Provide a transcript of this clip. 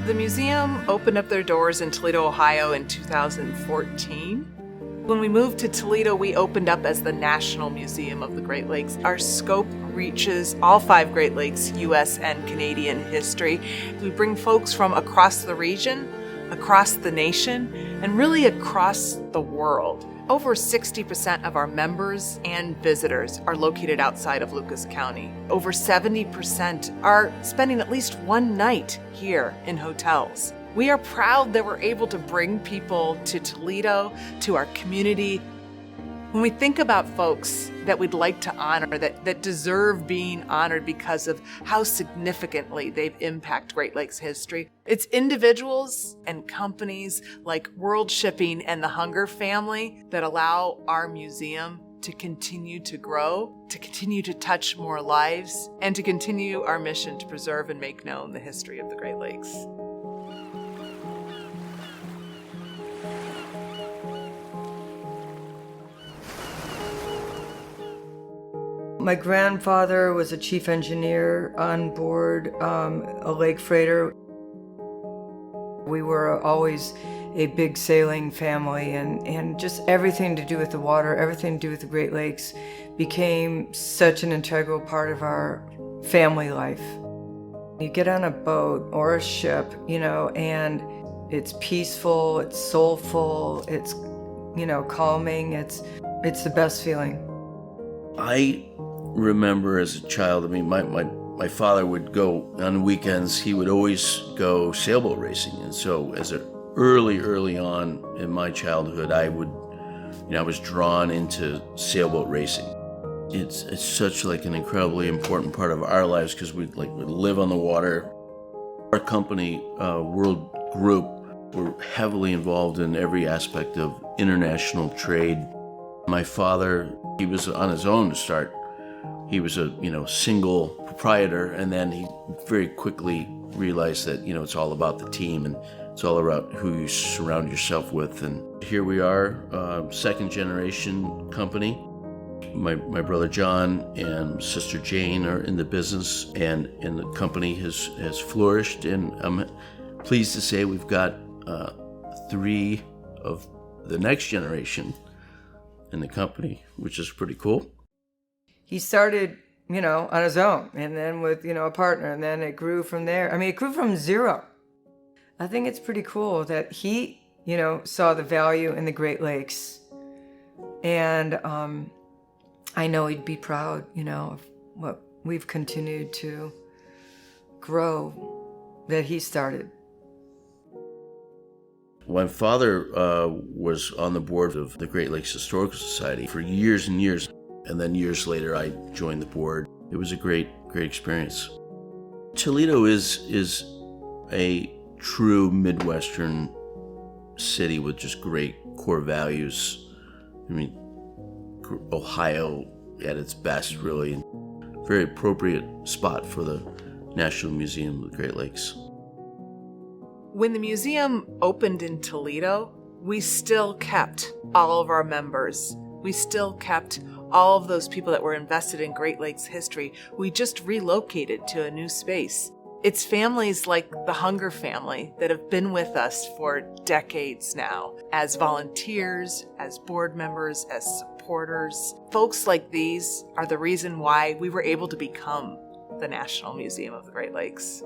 The museum opened up their doors in Toledo, Ohio in 2014. When we moved to Toledo, we opened up as the National Museum of the Great Lakes. Our scope reaches all 5 Great Lakes, U.S. and Canadian history. We bring folks from across the region, across the nation, and really across the world. Over 60% of our members and visitors are located outside of Lucas County. Over 70% are spending at least one night here in hotels. We are proud that we're able to bring people to Toledo, to our community. When we think about folks that we'd like to honor, that deserve being honored because of how significantly they've impacted Great Lakes history, it's individuals and companies like World Shipping and the Hunger family that allow our museum to continue to grow, to continue to touch more lives, and to continue our mission to preserve and make known the history of the Great Lakes. My grandfather was a chief engineer on board a lake freighter. We were always a big sailing family, and just everything to do with the water, everything to do with the Great Lakes became such an integral part of our family life. You get on a boat or a ship, and it's peaceful, it's soulful, it's, calming, it's the best feeling. I remember as a child, my father would go on weekends, he would always go sailboat racing. And so as early on in my childhood, I was drawn into sailboat racing. It's such like an incredibly important part of our lives because we live on the water. Our company, World Group, we're heavily involved in every aspect of international trade. My father, he was on his own to start. He was a single proprietor, and then he very quickly realized that it's all about the team and it's all about who you surround yourself with. And here we are, second generation company. My brother John and sister Jane are in the business, and the company has flourished. And I'm pleased to say we've got 3 of the next generation in the company, which is pretty cool. He started, on his own, and then with, a partner, and then it grew from there. It grew from zero. I think it's pretty cool that he, saw the value in the Great Lakes. And I know he'd be proud, of what we've continued to grow that he started. My father was on the board of the Great Lakes Historical Society for years and years. And then years later, I joined the board. It was a great experience. Toledo is a true Midwestern city with just great core values. Ohio at its best, really. Very appropriate spot for the National Museum of the Great Lakes. When the museum opened in Toledo, we still kept all of our members. We still kept all of those people that were invested in Great Lakes history. We just relocated to a new space. It's families like the Hunger family that have been with us for decades now, as volunteers, as board members, as supporters. Folks like these are the reason why we were able to become the National Museum of the Great Lakes.